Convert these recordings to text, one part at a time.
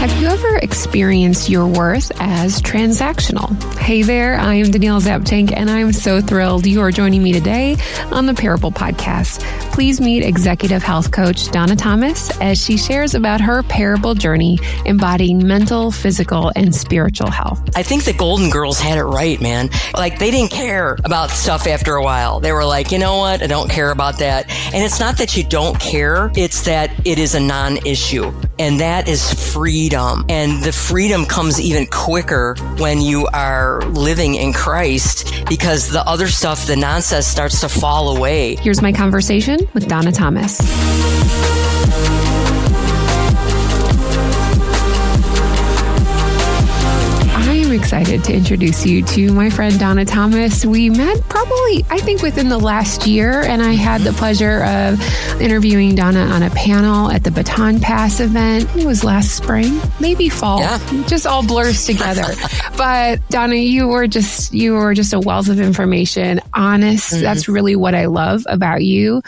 Have you ever experienced your worth as transactional? Hey there, I am Danielle Zapchenk, and I'm so thrilled you are joining me today on the Parable Podcast. Please meet executive health coach Donna Thomas as she shares about her Parable journey embodying mental, physical, and spiritual health. I think the Golden Girls had it right, man. Like, they didn't care about stuff after a while. They were like, you know what? I don't care about that. And it's not that you don't care. It's that it is a non-issue. And that is freedom. And the freedom comes even quicker when you are living in Christ, because the other stuff, the nonsense, starts to fall away. Here's my conversation with Donna Thomas. I'm excited to introduce you to my friend Donna Thomas. We met probably, I think, within the last year, and I had the pleasure of interviewing Donna on a panel at the Baton Pass event. It was last spring, maybe fall. Yeah. It just all blurs together. But Donna, you were just a wealth of information, honest. Mm-hmm. That's really what I love about you,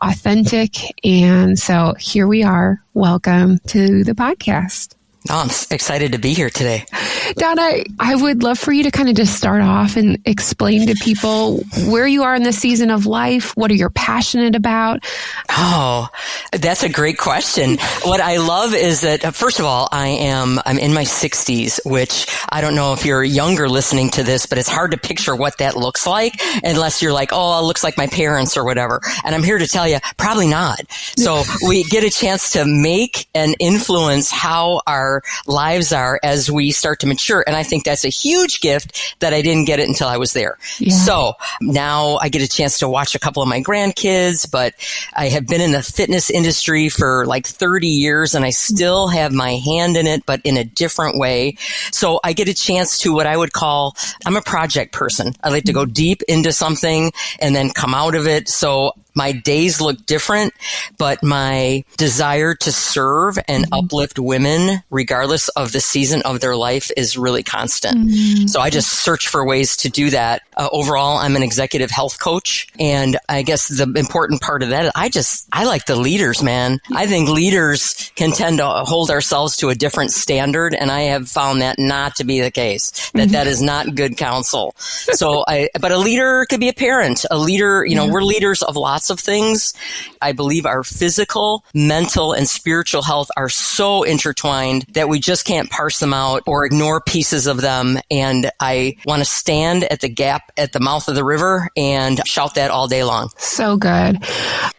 authentic. And so here we are. Welcome to the podcast. Oh, I'm excited to be here today. Donna, I would love for you to kind of just start off and explain to people where you are in this season of life. What are you passionate about? Oh, that's a great question. What I love is that, first of all, I'm in my 60s, which I don't know if you're younger listening to this, but it's hard to picture what that looks like unless you're like, oh, it looks like my parents or whatever. And I'm here to tell you, probably not. So we get a chance to make and influence how our lives are as we start to mature. And I think that's a huge gift that I didn't get it until I was there. Yeah. So now I get a chance to watch a couple of my grandkids, but I have been in the fitness industry for like 30 years and I still have my hand in it, but in a different way. So I get a chance to what I would call, I'm a project person. I like to go deep into something and then come out of it. So my days look different, but my desire to serve and uplift women, regardless of the season of their life, is really constant. So I just search for ways to do that. Overall, I'm an executive health coach. And I guess the important part of that, I like the leaders, man. I think leaders can tend to hold ourselves to a different standard. And I have found that not to be the case, that is not good counsel. So but a leader could be a parent, a leader, we're leaders of lots of things. I believe our physical, mental, and spiritual health are so intertwined that we just can't parse them out or ignore pieces of them. And I want to stand at the gap at the mouth of the river and shout that all day long. So good.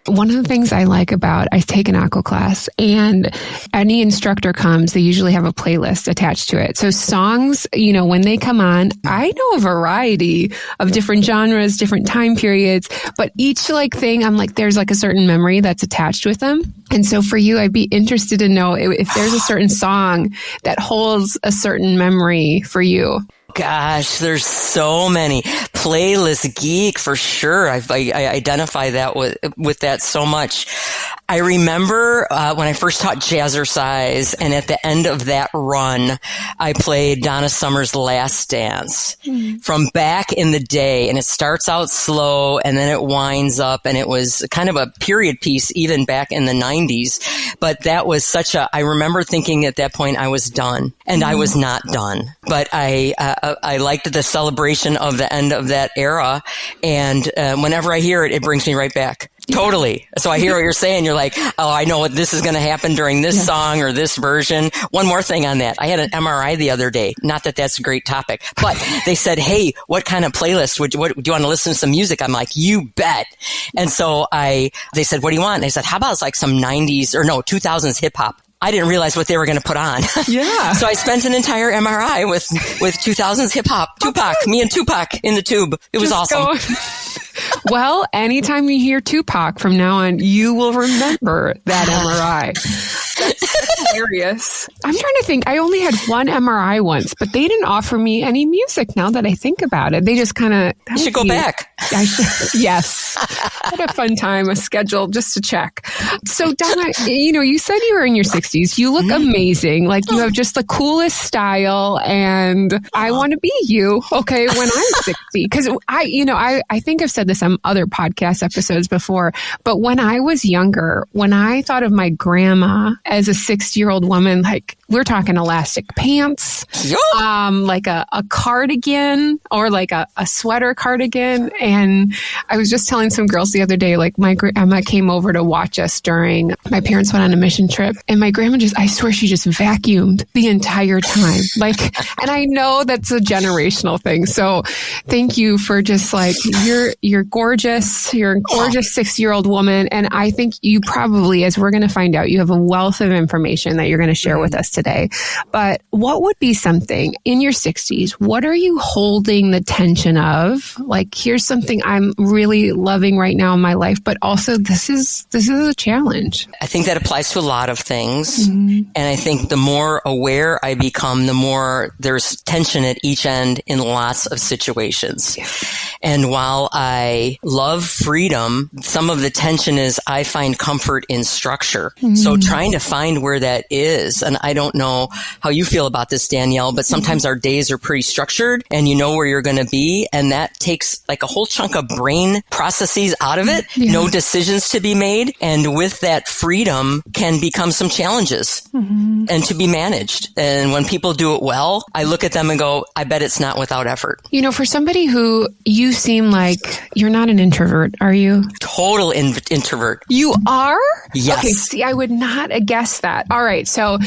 One of the things I like about, I take an aqua class, and any instructor comes, they usually have a playlist attached to it. So songs, when they come on, I know a variety of different genres, different time periods, but each thing, I'm like, there's a certain memory that's attached with them. And so for you, I'd be interested to know if there's a certain song that holds a certain memory for you. Gosh, there's so many. Playlist geek for sure. I identify that with that so much. I remember when I first taught jazzercise, and at the end of that run, I played Donna Summer's Last Dance from back in the day. And it starts out slow and then it winds up, and it was kind of a period piece even back in the 90s. But that was I remember thinking at that point I was done, and I was not done. But I liked the celebration of the end of that era. And whenever I hear it, it brings me right back. Totally. So I hear what you're saying. You're like, oh, I know what this is going to happen during this song or this version. One more thing on that. I had an MRI the other day. Not that that's a great topic, but they said, hey, what kind of playlist do you want to listen to some music? I'm like, you bet. And so they said, what do you want? And I said, how about some 2000s hip hop? I didn't realize what they were going to put on. Yeah. So I spent an entire MRI with 2000s hip hop, Tupac, me and Tupac in the tube. It was awesome. Well, anytime you hear Tupac from now on, you will remember that MRI. That's hilarious. I'm trying to think. I only had one MRI once, but they didn't offer me any music now that I think about it. They just kind of... You should go back. Yes. What a fun time, a schedule just to check. So, Donna, you said you were in your 60s. You look amazing. You have just the coolest style, and I want to be you, okay, when I'm 60. Because I think I've said this on other podcast episodes before, but when I was younger, when I thought of my grandma as a 60-year-old, 60-year-old woman, like we're talking elastic pants, like a cardigan or like a sweater cardigan. And I was just telling some girls the other day, like my grandma came over to watch us during my parents went on a mission trip. And my grandma I swear she just vacuumed the entire time. Like, and I know that's a generational thing. So thank you for just like, you're gorgeous. You're a gorgeous 60-year-old woman. And I think you probably, as we're going to find out, you have a wealth of information that you're going to share with us today. But what would be something in your 60s? What are you holding the tension of? Like, here's something I'm really loving right now in my life, but also this is a challenge. I think that applies to a lot of things. And I think the more aware I become, the more there's tension at each end in lots of situations. And while I love freedom, some of the tension is I find comfort in structure. So trying to find where that is. And I don't know how you feel about this, Danielle, but sometimes our days are pretty structured and you know where you're going to be. And that takes like a whole chunk of brain processes out of it. No decisions to be made. And with that freedom can become some challenges and to be managed. And when people do it well, I look at them and go, I bet it's not without effort. You know, for somebody who you seem like you're not an introvert, are you? Total introvert. You are? Yes. Okay, see, I would not have guessed that. All right. So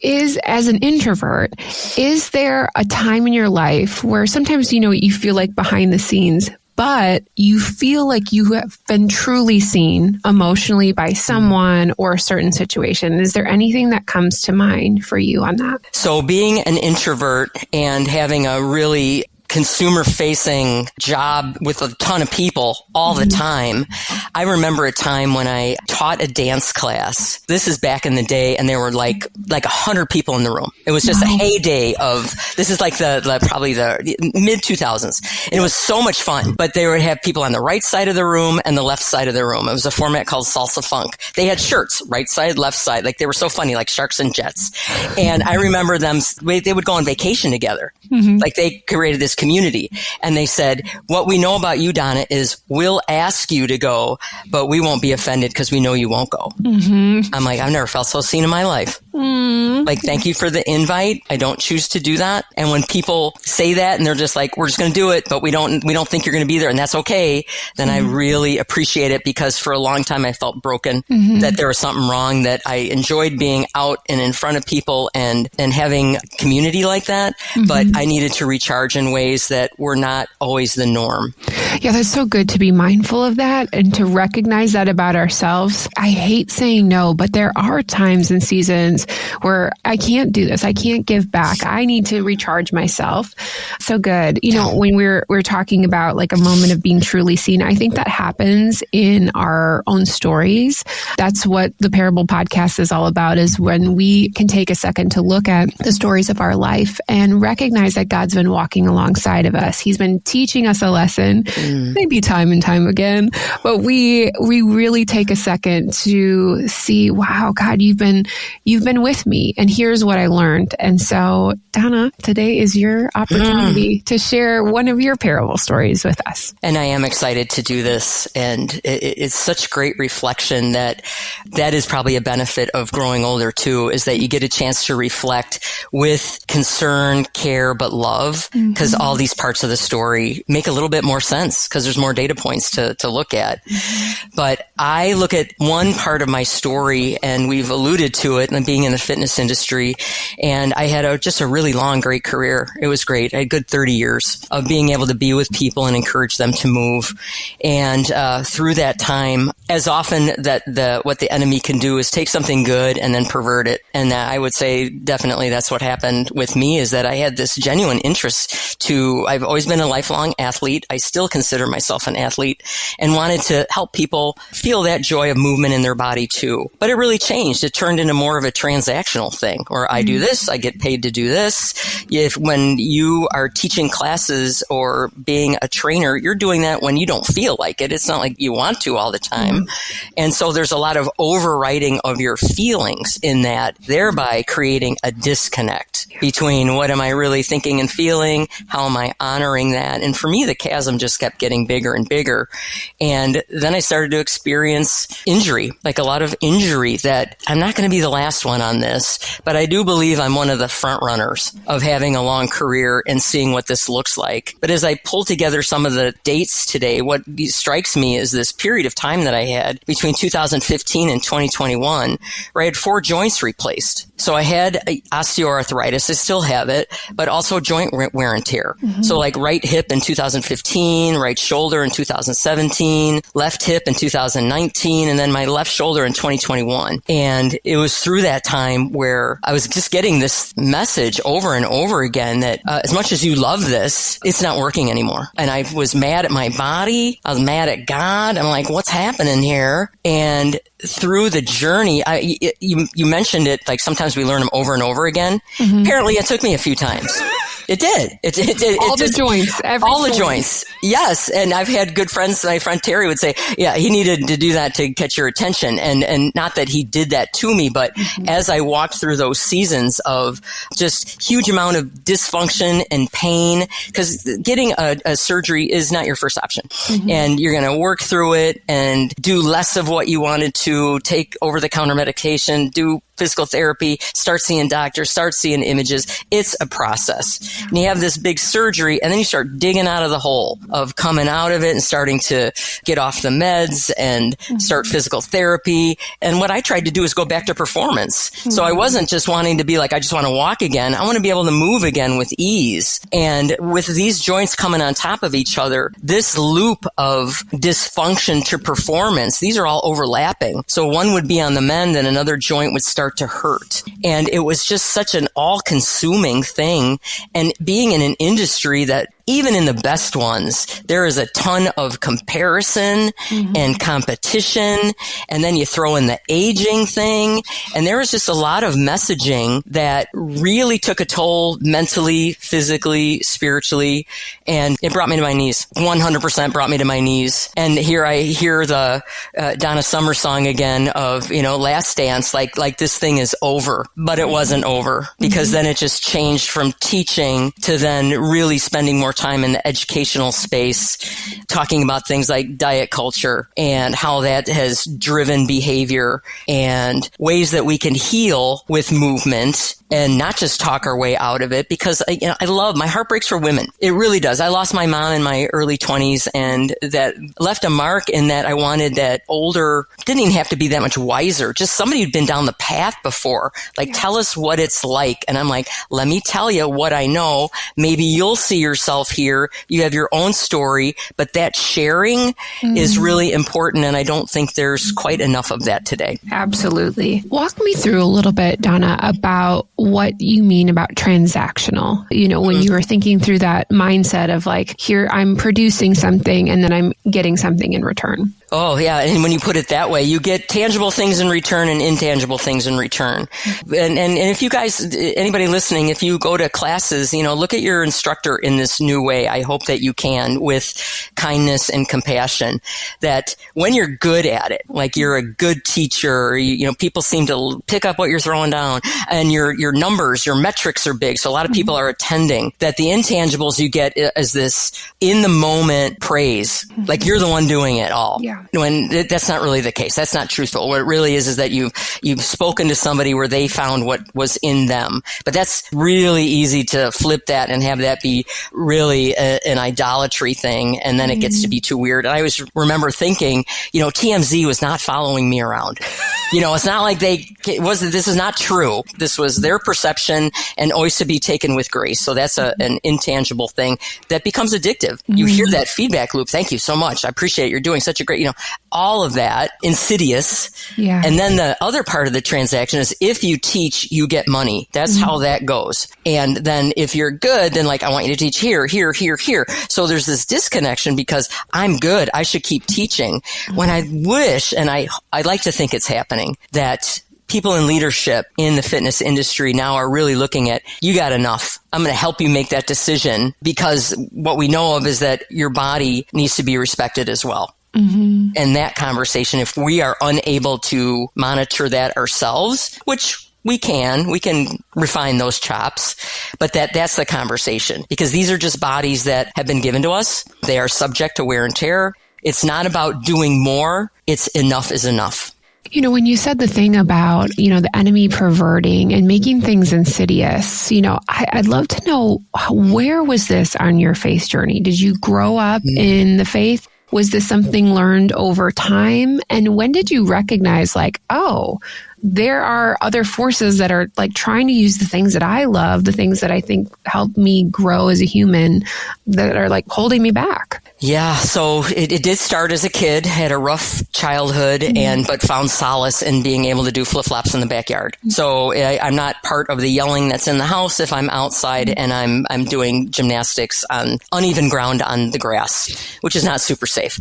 as an introvert, is there a time in your life where sometimes, you know, you feel like behind the scenes, but you feel like you have been truly seen emotionally by someone or a certain situation? Is there anything that comes to mind for you on that? So being an introvert and having a really consumer-facing job with a ton of people all the time. I remember a time when I taught a dance class. This is back in the day, and there were like 100 people in the room. It was just a heyday of, this is like probably the mid-2000s. And it was so much fun. But they would have people on the right side of the room and the left side of the room. It was a format called Salsa Funk. They had shirts, right side, left side. Like they were so funny, like sharks and jets. And I remember them, they would go on vacation together. Like they created this community. And they said, what we know about you, Donna, is we'll ask you to go, but we won't be offended because we know you won't go. I'm like, I've never felt so seen in my life. Like, thank you for the invite. I don't choose to do that. And when people say that and they're just like, we're just going to do it, but we don't think you're going to be there and that's okay, then I really appreciate it, because for a long time I felt broken, that there was something wrong, that I enjoyed being out and in front of people and having community like that. But I needed to recharge in ways that were not always the norm. Yeah, that's so good to be mindful of that and to recognize that about ourselves. I hate saying no, but there are times and seasons where I can't do this. I can't give back. I need to recharge myself. So good. You know, when we're talking about like a moment of being truly seen, I think that happens in our own stories. That's what the Parable podcast is all about, is when we can take a second to look at the stories of our life and recognize that God's been walking alongside of us. He's been teaching us a lesson, maybe time and time again, but we really take a second to see, wow, God, you've been with me, and here's what I learned. And so, Donna, today is your opportunity to share one of your parable stories with us. And I am excited to do this. And it's such great reflection that is probably a benefit of growing older too, is that you get a chance to reflect with concern, care, but love, because all these parts of the story make a little bit more sense because there's more data points to look at. But I look at one part of my story, and we've alluded to it, and being in the fitness industry. And I had just a really long, great career. It was great. I had a good 30 years of being able to be with people and encourage them to move. And through that time, as often what the enemy can do is take something good and then pervert it. And I would say definitely that's what happened with me, is that I had this genuine interest I've always been a lifelong athlete. I still consider myself an athlete, and wanted to help people feel that joy of movement in their body too. But it really changed. It turned into more of a transactional thing, where I do this, I get paid to do this. When you are teaching classes or being a trainer, you're doing that when you don't feel like it. It's not like you want to all the time. And so there's a lot of overriding of your feelings in that, thereby creating a disconnect between what am I really thinking and feeling, how am I honoring that? And for me, the chasm just kept getting bigger and bigger. And then I started to experience injury, like a lot of injury, that I'm not going to be the last one. one on this, but I do believe I'm one of the front runners of having a long career and seeing what this looks like. But as I pull together some of the dates today, what strikes me is this period of time that I had between 2015 and 2021, where I had 4 joints replaced. So I had osteoarthritis. I still have it, but also joint wear and tear. Mm-hmm. So like right hip in 2015, right shoulder in 2017, left hip in 2019, and then my left shoulder in 2021. And it was through that time where I was just getting this message over and over again that as much as you love this, it's not working anymore. And I was mad at my body. I was mad at God. I'm like, what's happening here? And through the journey, you mentioned it, like sometimes we learn them over and over again. Mm-hmm. Apparently it took me a few times. It did. All the joints. All the joints. Yes. And I've had good friends. My friend Terry would say, yeah, he needed to do that to catch your attention. And not that he did that to me, but as I walked through those seasons of just huge amount of dysfunction and pain, because getting a surgery is not your first option. Mm-hmm. And you're going to work through it and do less of what you wanted to, take over-the-counter medication, do physical therapy, start seeing doctors, start seeing images. It's a process. And you have this big surgery, and then you start digging out of the hole of coming out of it and starting to get off the meds and start physical therapy. And what I tried to do is go back to performance. So I wasn't just wanting to be like, I just want to walk again. I want to be able to move again with ease. And with these joints coming on top of each other, this loop of dysfunction to performance, these are all overlapping. So one would be on the mend and another joint would start to hurt. And it was just such an all-consuming thing. And being in an industry that even in the best ones, there is a ton of comparison and competition. And then you throw in the aging thing. And there was just a lot of messaging that really took a toll mentally, physically, spiritually. And it brought me to my knees. 100% brought me to my knees. And here I hear the Donna Summer song again of, Last Dance, like this thing is over. But it wasn't over, because then it just changed from teaching to then really spending more time in the educational space, talking about things like diet culture and how that has driven behavior and ways that we can heal with movement and not just talk our way out of it. Because I love, my heart breaks for women. It really does. I lost my mom in my early 20s, and that left a mark in that I wanted that older, didn't even have to be that much wiser, just somebody who'd been down the path before. Like, tell us what it's like. And I'm like, let me tell you what I know. Maybe you'll see yourself here. You have your own story, but that sharing is really important. And I don't think there's quite enough of that today. Absolutely. Walk me through a little bit, Donna, about what you mean about transactional. When you were thinking through that mindset of like, here, I'm producing something and then I'm getting something in return. Oh, yeah. And when you put it that way, you get tangible things in return and intangible things in return. And if you guys, anybody listening, if you go to classes, look at your instructor in this new way. I hope that you can, with kindness and compassion, that when you're good at it, like you're a good teacher, people seem to pick up what you're throwing down, and your numbers, your metrics are big. So a lot of people are attending, that the intangibles you get is this in the moment praise, like you're the one doing it all. Yeah. When that's not really the case. That's not truthful. What it really is that you've spoken to somebody where they found what was in them. But that's really easy to flip that and have that be really an idolatry thing. And then it gets to be too weird. And I always remember thinking, TMZ was not following me around. It's not like this is not true. This was their perception and always to be taken with grace. So that's an intangible thing that becomes addictive. You hear that feedback loop. Thank you so much. I appreciate you're doing such a great, all of that, insidious. Yeah. And then the other part of the transaction is if you teach, you get money. That's how that goes. And then if you're good, then like, I want you to teach here, here, here, here. So there's this disconnection because I'm good. I should keep teaching. When I wish, and I'd like to think it's happening, that people in leadership in the fitness industry now are really looking at, you got enough. I'm going to help you make that decision, because what we know of is that your body needs to be respected as well. And that conversation, if we are unable to monitor that ourselves, which we can refine those chops, but that's the conversation, because these are just bodies that have been given to us. They are subject to wear and tear. It's not about doing more. It's enough is enough. When you said the thing about, the enemy perverting and making things insidious, I'd love to know, where was this on your faith journey? Did you grow up in the faith? Was this something learned over time? And when did you recognize there are other forces that are trying to use the things that I love, the things that I think help me grow as a human, that are holding me back? Yeah, so it did start as a kid, had a rough childhood, but found solace in being able to do flip-flops in the backyard. So I'm not part of the yelling that's in the house if I'm outside and I'm doing gymnastics on uneven ground on the grass, which is not super safe.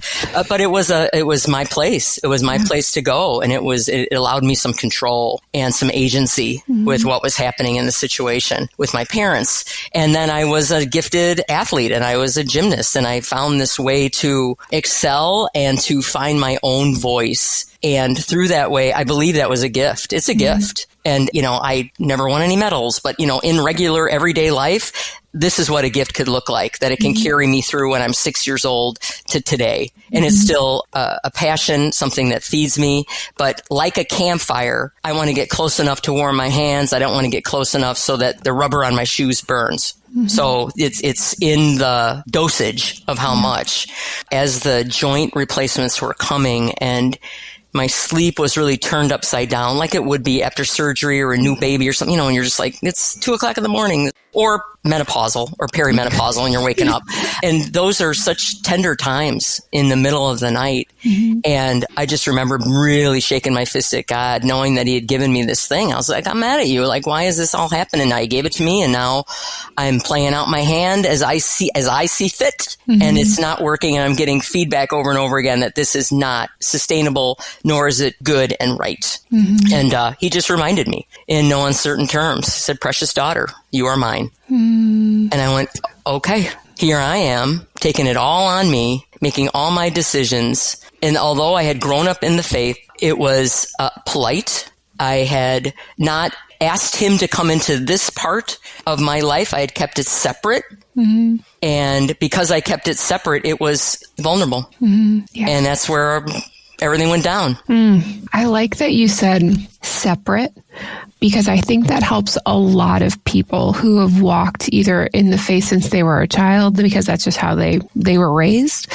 But it was my place. It was my place to go, and it allowed me some control and some agency with what was happening in the situation with my parents. And then I was a gifted athlete, and I was a gymnast, and I found this way to excel and to find my own voice. And through that way, I believe that was a gift. It's a gift. And, I never won any medals, but, in regular everyday life, this is what a gift could look like, that it can carry me through when I'm 6 years old to today. And it's still a passion, something that feeds me. But like a campfire, I want to get close enough to warm my hands. I don't want to get close enough so that the rubber on my shoes burns. So it's in the dosage of how much. As the joint replacements were coming and my sleep was really turned upside down, like it would be after surgery or a new baby or something, and you're just it's 2:00 in the morning, or menopausal or perimenopausal, and you're waking up. And those are such tender times in the middle of the night. And I just remember really shaking my fist at God, knowing that he had given me this thing. I was like, I'm mad at you. Why is this all happening? Now you gave it to me, and now I'm playing out my hand as I see fit. And it's not working, and I'm getting feedback over and over again that this is not sustainable, nor is it good and right. And he just reminded me in no uncertain terms. He said, precious daughter, you are mine. And I went, okay, here I am, taking it all on me, making all my decisions. And although I had grown up in the faith, it was polite. I had not asked him to come into this part of my life. I had kept it separate. And because I kept it separate, it was vulnerable. And that's where everything went down. I like that you said separate, because I think that helps a lot of people who have walked either in the faith since they were a child, because that's just how they were raised.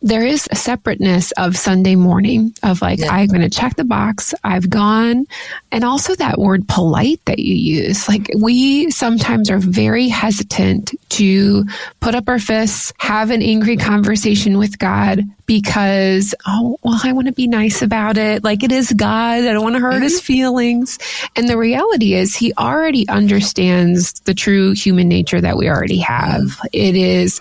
There is a separateness of Sunday morning of I'm going to check the box, I've gone. And also that word polite that you use. We sometimes are very hesitant to put up our fists, have an angry conversation with God because, I want to be nice about it. It is God. I don't want to hurt his feelings. And the reality is he already understands the true human nature that we already have. It is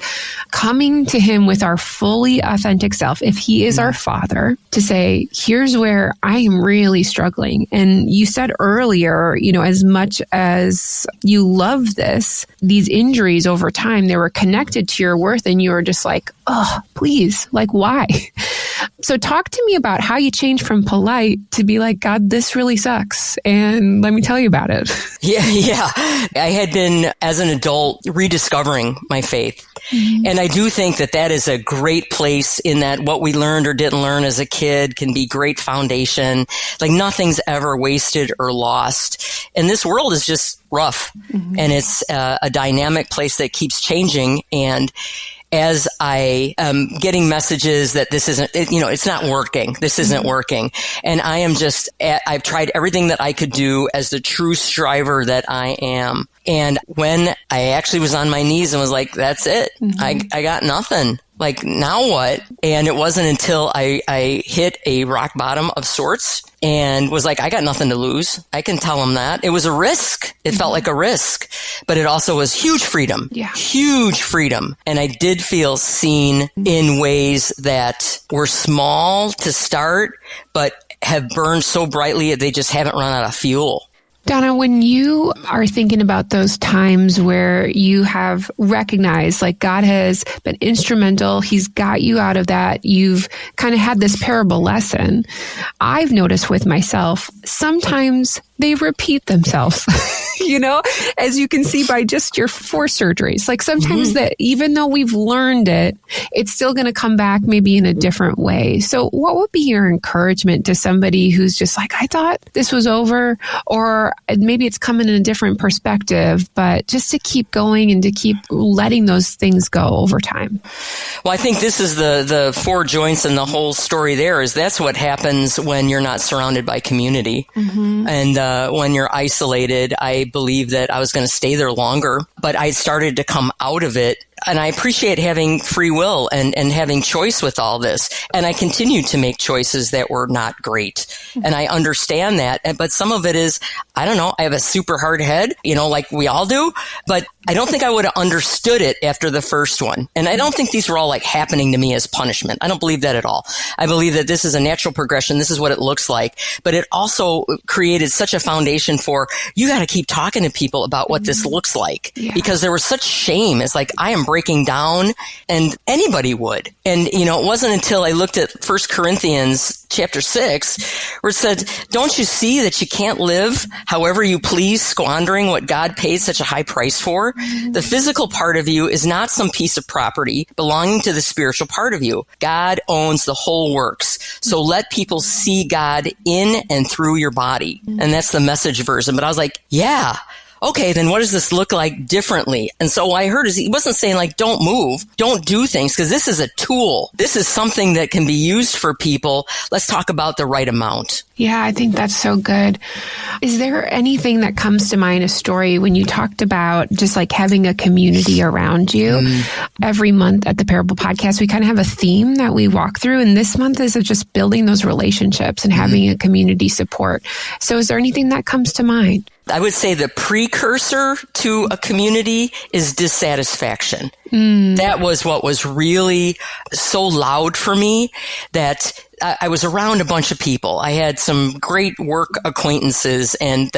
coming to him with our fully authentic self. If he is our father, to say, here's where I am really struggling. And you said earlier, as much as you love this, these injuries over time, they were connected to your worth, and you were just oh, please, why? So talk to me about how you changed from polite to be God, this really sucks, and let me tell you about it. Yeah. I had been, as an adult, rediscovering my faith. And I do think that is a great place, in that what we learned or didn't learn as a kid can be great foundation. Nothing's ever wasted or lost. And this world is just rough. And it's a dynamic place that keeps changing. And as I am getting messages that this isn't, it's not working. This isn't working. And I am I've tried everything that I could do as the true striver that I am. And when I actually was on my knees and was that's it. I got nothing. Now what? And it wasn't until I hit a rock bottom of sorts and was I got nothing to lose. I can tell him that. It was a risk. It felt like a risk, but it also was huge freedom. Yeah. Huge freedom. And I did feel seen in ways that were small to start, but have burned so brightly that they just haven't run out of fuel. Donna, when you are thinking about those times where you have recognized God has been instrumental, he's got you out of that, you've kind of had this parable lesson, I've noticed with myself, sometimes they repeat themselves, as you can see by just your 4 surgeries. Like sometimes that even though we've learned it, it's still going to come back maybe in a different way. So what would be your encouragement to somebody who's just like, I thought this was over, or maybe it's coming in a different perspective, but just to keep going and to keep letting those things go over time? Well, I think this is the 4 joints and the whole story there is that's what happens when you're not surrounded by community. And when you're isolated, I believe that I was going to stay there longer, but I started to come out of it. And I appreciate having free will and having choice with all this. And I continue to make choices that were not great. And I understand that. But some of it is, I don't know, I have a super hard head, like we all do. But I don't think I would have understood it after the first one. And I don't think these were all like happening to me as punishment. I don't believe that at all. I believe that this is a natural progression. This is what it looks like. But it also created such a foundation for, you got to keep talking to people about what this looks like. Yeah. Because there was such shame. It's like, I am breaking down, and anybody would. And, it wasn't until I looked at 1 Corinthians chapter 6, where it said, don't you see that you can't live however you please, squandering what God paid such a high price for? The physical part of you is not some piece of property belonging to the spiritual part of you. God owns the whole works. So let people see God in and through your body. And that's the Message version. But I was like, yeah. Okay, then what does this look like differently? And so what I heard is he wasn't saying like, don't move, don't do things, because this is a tool. This is something that can be used for people. Let's talk about the right amount. Yeah, I think that's so good. Is there anything that comes to mind, a story when you talked about just like having a community around you? Every month at the Parable Podcast, we kind of have a theme that we walk through. And this month is of just building those relationships and having a community support. So is there anything that comes to mind? I would say the precursor to a community is dissatisfaction. That was what was really so loud for me, that I was around a bunch of people. I had some great work acquaintances, and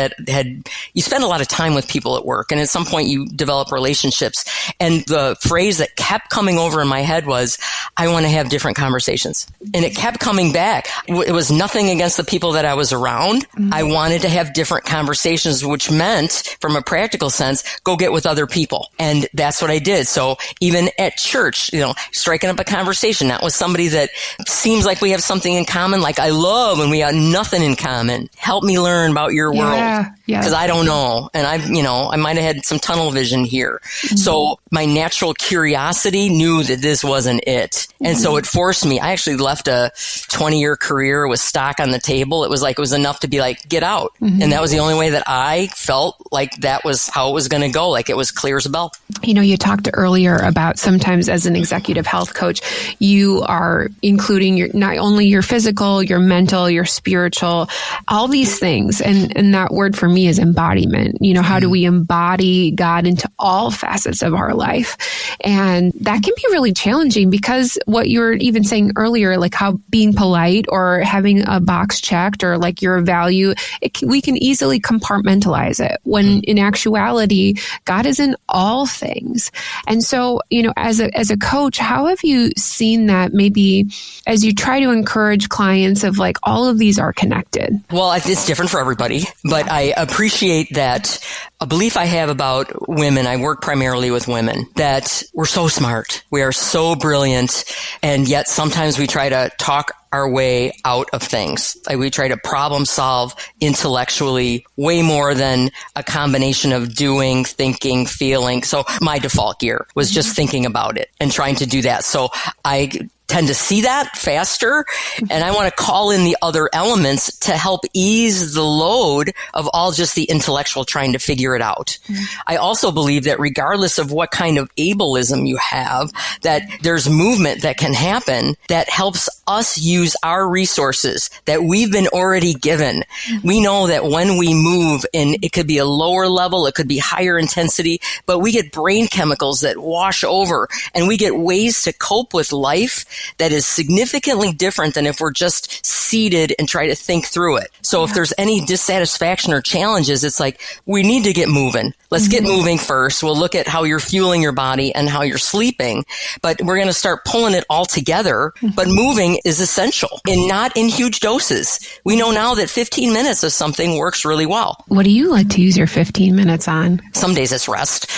you spend a lot of time with people at work, and at some point you develop relationships. And the phrase that kept coming over in my head was, I want to have different conversations. And it kept coming back. It was nothing against the people that I was around. I wanted to have different conversations, which meant, from a practical sense, go get with other people. And that's what I did. So even at church, striking up a conversation, not with somebody that seems like we have something in common, like I love, and we got nothing in common. Help me learn about your world. Because I don't know. And I might have had some tunnel vision here. So my natural curiosity knew that this wasn't it. And so it forced me. I actually left a 20-year career with stock on the table. It was enough to be like, get out. And that was the only way that I felt like that was how it was going to go. Like it was clear as a bell. You talked earlier about sometimes as an executive health coach, you are including not only your physical, your mental, your spiritual, all these things. And that word for me is embodiment. How do we embody God into all facets of our life? And that can be really challenging, because what you were even saying earlier, like how being polite or having a box checked or like your value, we can easily compartmentalize it, when in actuality, God is in all things. And so, as a coach, how have you seen that maybe as you try to encourage clients of like, all of these are connected? Well, it's different for everybody, but I appreciate that a belief I have about women. I work primarily with women, that we're so smart. We are so brilliant. And yet sometimes we try to talk our way out of things. Like we try to problem solve intellectually way more than a combination of doing, thinking, feeling. So my default gear was just thinking about it and trying to do that. So I tend to see that faster, and I want to call in the other elements to help ease the load of all just the intellectual trying to figure it out. I also believe that regardless of what kind of ableism you have, that there's movement that can happen that helps us use our resources that we've been already given. We know that when we move, and it could be a lower level, it could be higher intensity, but we get brain chemicals that wash over, and we get ways to cope with life that is significantly different than if we're just seated and try to think through it. So if there's any dissatisfaction or challenges, it's like, we need to get moving. Let's get moving first. We'll look at how you're fueling your body and how you're sleeping, but we're going to start pulling it all together. But moving moving is essential and not in huge doses. We know now that 15 minutes of something works really well. What do you like to use your 15 minutes on? Some days it's rest.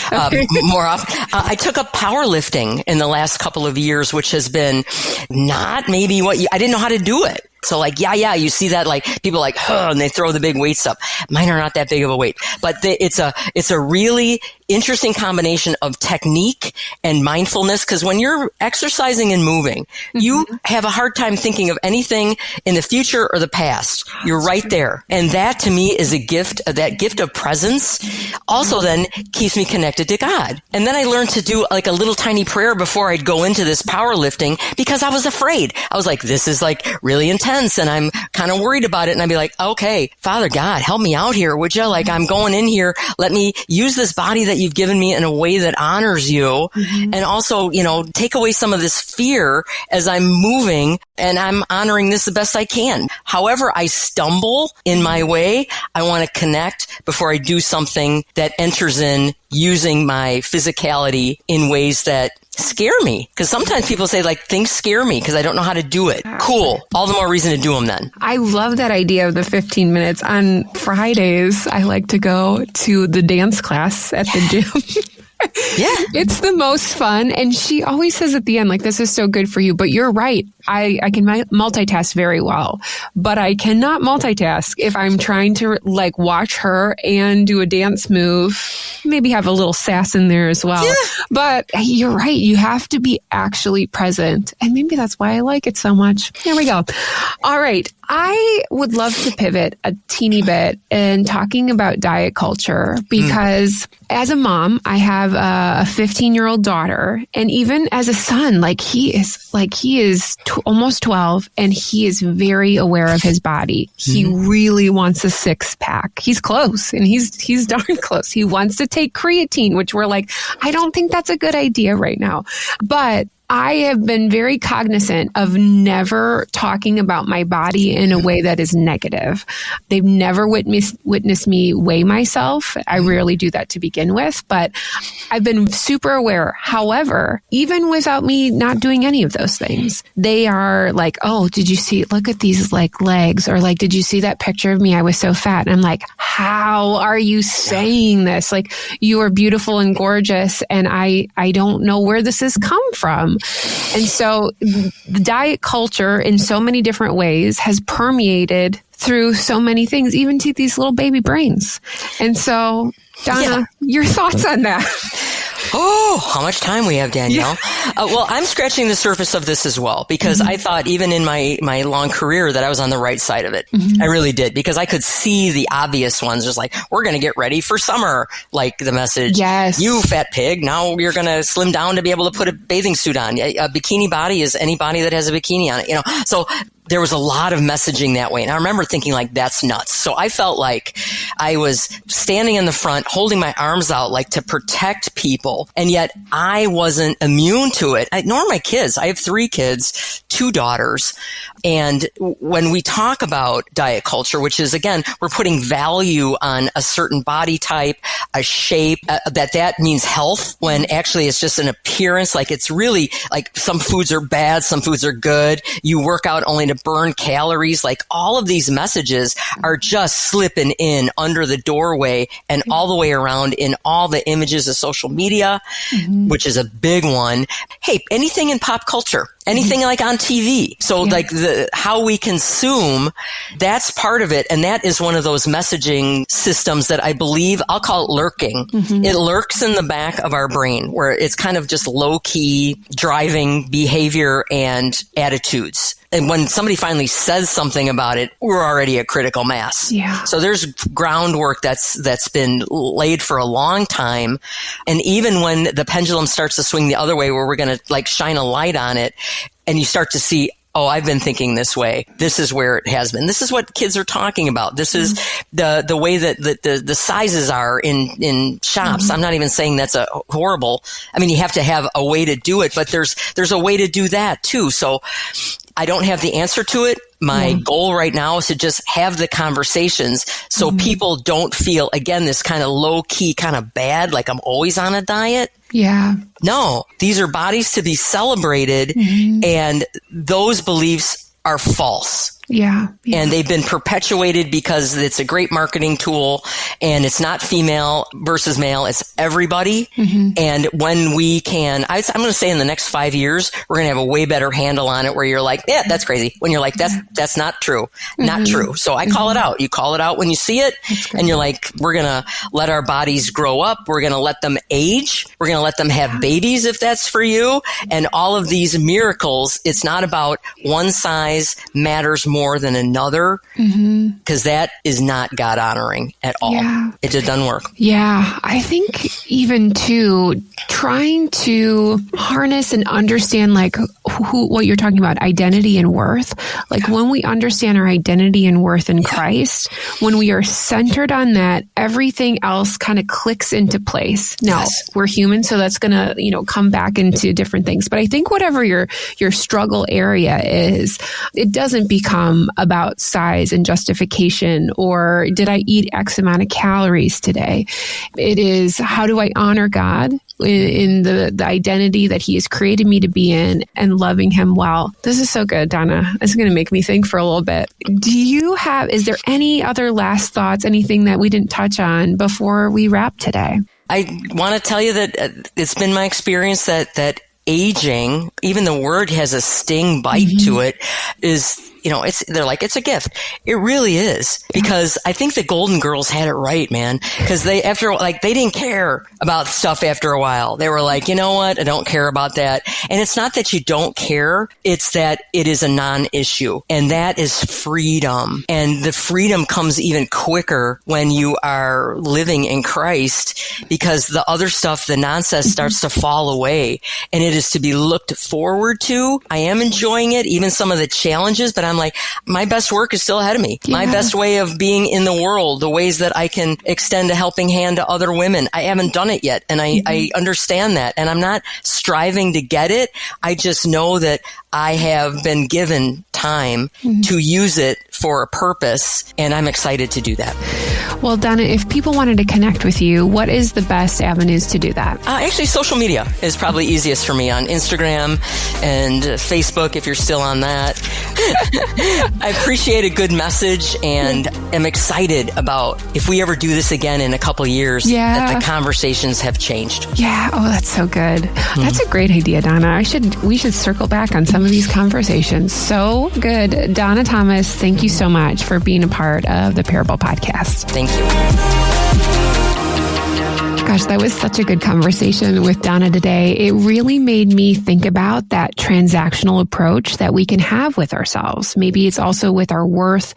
More often, I took up powerlifting in the last couple of years, which has been not maybe I didn't know how to do it. So like, you see that like people like, and they throw the big weights up. Mine are not that big of a weight, but it's a really interesting combination of technique and mindfulness. Cause when you're exercising and moving, you have a hard time thinking of anything in the future or the past. You're right there. And that to me is a gift, that gift of presence also then keeps me connected to God. And then I learned to do like a little tiny prayer before I'd go into this powerlifting because I was afraid. I was like, this is like really intense. And I'm kind of worried about it. And I'd be like, okay, Father God, help me out here. Would you? Like, I'm going in here. Let me use this body that you've given me in a way that honors you. And also, take away some of this fear as I'm moving and I'm honoring this the best I can. However I stumble in my way, I want to connect before I do something that enters in using my physicality in ways that scare me. Because sometimes people say like things scare me because I don't know how to do it. Cool. All the more reason to do them then. I love that idea of the 15 minutes. On Fridays, I like to go to the dance class at the gym. Yeah. It's the most fun. And she always says at the end, like, this is so good for you. But you're right. I can multitask very well, but I cannot multitask if I'm trying to like watch her and do a dance move, maybe have a little sass in there as well. Yeah. But you're right. You have to be actually present. And maybe that's why I like it so much. Here we go. All right. I would love to pivot a teeny bit in talking about diet culture because as a mom, I have a 15-year-old daughter, and even as a son, he is almost 12 and he is very aware of his body. He really wants a six pack. He's close and he's darn close. He wants to take creatine, which we're like, I don't think that's a good idea right now. But I have been very cognizant of never talking about my body in a way that is negative. They've never witnessed me weigh myself. I rarely do that to begin with, but I've been super aware. However, even without me not doing any of those things, they are like, oh, did you see, look at these like legs, or like, did you see that picture of me? I was so fat. And I'm like, how are you saying this? Like, you are beautiful and gorgeous. And I don't know where this has come from. And so the diet culture in so many different ways has permeated through so many things, even to these little baby brains. And so, Donna, your thoughts on that? Oh, how much time we have, Danielle. Well, I'm scratching the surface of this as well, because I thought even in my long career that I was on the right side of it. I really did, because I could see the obvious ones, just like, we're going to get ready for summer, like the message, yes, you fat pig, now you're going to slim down to be able to put a bathing suit on. A bikini body is any body that has a bikini on it, so there was a lot of messaging that way. And I remember thinking like, that's nuts. So I felt like I was standing in the front, holding my arms out, like to protect people. And yet I wasn't immune to it, nor my kids. I have 3 kids, 2 daughters. And when we talk about diet culture, which is, again, we're putting value on a certain body type, a shape, that means health, when actually it's just an appearance. Like, it's really like some foods are bad, some foods are good. You work out only to burn calories. Like, all of these messages are just slipping in under the doorway and all the way around in all the images of social media, which is a big one. Hey, anything in pop culture, anything like on TV. So like how we consume, that's part of it. And that is one of those messaging systems that I believe, I'll call it lurking. It lurks in the back of our brain, where it's kind of just low key driving behavior and attitudes. And when somebody finally says something about it, we're already a critical mass. Yeah. So there's groundwork that's been laid for a long time. And even when the pendulum starts to swing the other way, where we're going to like shine a light on it, and you start to see, oh, I've been thinking this way. This is where it has been. This is what kids are talking about. This is the way that the sizes are in shops. I'm not even saying that's a horrible. I mean, you have to have a way to do it, but there's a way to do that too. So I don't have the answer to it. My goal right now is to just have the conversations so people don't feel, again, this kind of low key, kind of bad, like I'm always on a diet. Yeah. No, these are bodies to be celebrated, and those beliefs are false. Yeah. And they've been perpetuated because it's a great marketing tool, and it's not female versus male. It's everybody. And when we can, I'm going to say in the next 5 years, we're going to have a way better handle on it, where you're like, yeah, that's crazy. When you're like, that's not true. Not true. So I call it out. You call it out when you see it, and you're like, we're going to let our bodies grow up. We're going to let them age. We're going to let them have babies if that's for you. And all of these miracles, it's not about one size matters more than another, because that is not God honoring at all. Yeah. It just doesn't work. Yeah. I think even too, trying to harness and understand like what you're talking about, identity and worth. Like when we understand our identity and worth in Christ, when we are centered on that, everything else kind of clicks into place. Now, we're human, so that's going to, come back into different things. But I think whatever your struggle area is, it doesn't become about size and justification, or did I eat X amount of calories today? It is, how do I honor God in the identity that He has created me to be in, and loving Him well? This is so good, Donna. This is going to make me think for a little bit. Is there any other last thoughts, anything that we didn't touch on before we wrap today? I want to tell you that it's been my experience that aging, even the word has a sting bite to it, is, they're like, it's a gift. It really is, because I think the Golden Girls had it right, man. Because they didn't care about stuff after a while. They were like, you know what? I don't care about that. And it's not that you don't care. It's that it is a non-issue. And that is freedom. And the freedom comes even quicker when you are living in Christ, because the other stuff, the nonsense, starts to fall away. And it is to be looked forward to. I am enjoying it, even some of the challenges, but I'm like, my best work is still ahead of me. Yeah. My best way of being in the world, the ways that I can extend a helping hand to other women, I haven't done it yet. And I understand that. And I'm not striving to get it. I just know that I have been given time to use it for a purpose, and I'm excited to do that. Well, Donna, if people wanted to connect with you, what is the best avenues to do that? Actually, social media is probably easiest for me, on Instagram and Facebook, if you're still on that. I appreciate a good message, and am excited about, if we ever do this again in a couple of years, that the conversations have changed. Yeah. Oh, that's so good. That's a great idea, Donna. We should circle back on some of these conversations. So good. Donna Thomas, thank you so much for being a part of the Parable Podcast. Thank you. Gosh, that was such a good conversation with Donna today. It really made me think about that transactional approach that we can have with ourselves. Maybe it's also with our worth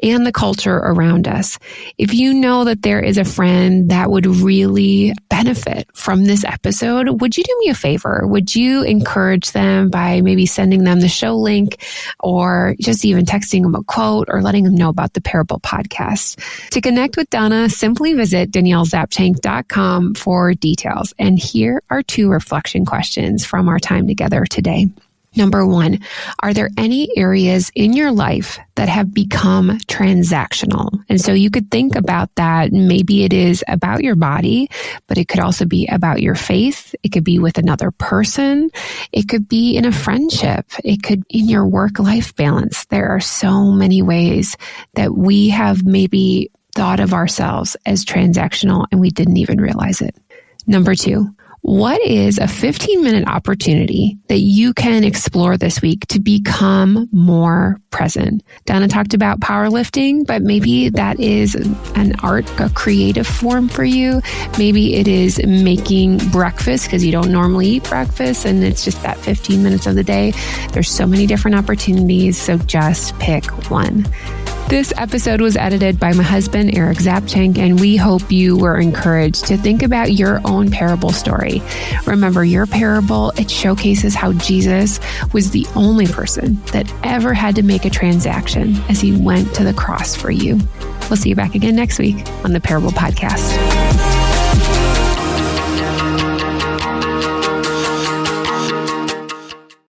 and the culture around us. If you know that there is a friend that would really benefit from this episode, would you do me a favor? Would you encourage them by maybe sending them the show link, or just even texting them a quote, or letting them know about the Parable Podcast? To connect with Donna, simply visit DanielleZapchenk.com for details. And here are 2 reflection questions from our time together today. Number 1, are there any areas in your life that have become transactional? And so you could think about that. Maybe it is about your body, but it could also be about your faith. It could be with another person. It could be in a friendship. It could be in your work-life balance. There are so many ways that we have maybe thought of ourselves as transactional, and we didn't even realize it. Number 2, what is a 15-minute opportunity that you can explore this week to become more present? Donna talked about powerlifting, but maybe that is an art, a creative form for you. Maybe it is making breakfast because you don't normally eat breakfast, and it's just that 15 minutes of the day. There's so many different opportunities, so just pick one. This episode was edited by my husband, Eric Zapchenk, and we hope you were encouraged to think about your own parable story. Remember, your parable, it showcases how Jesus was the only person that ever had to make a transaction as he went to the cross for you. We'll see you back again next week on the Parable Podcast.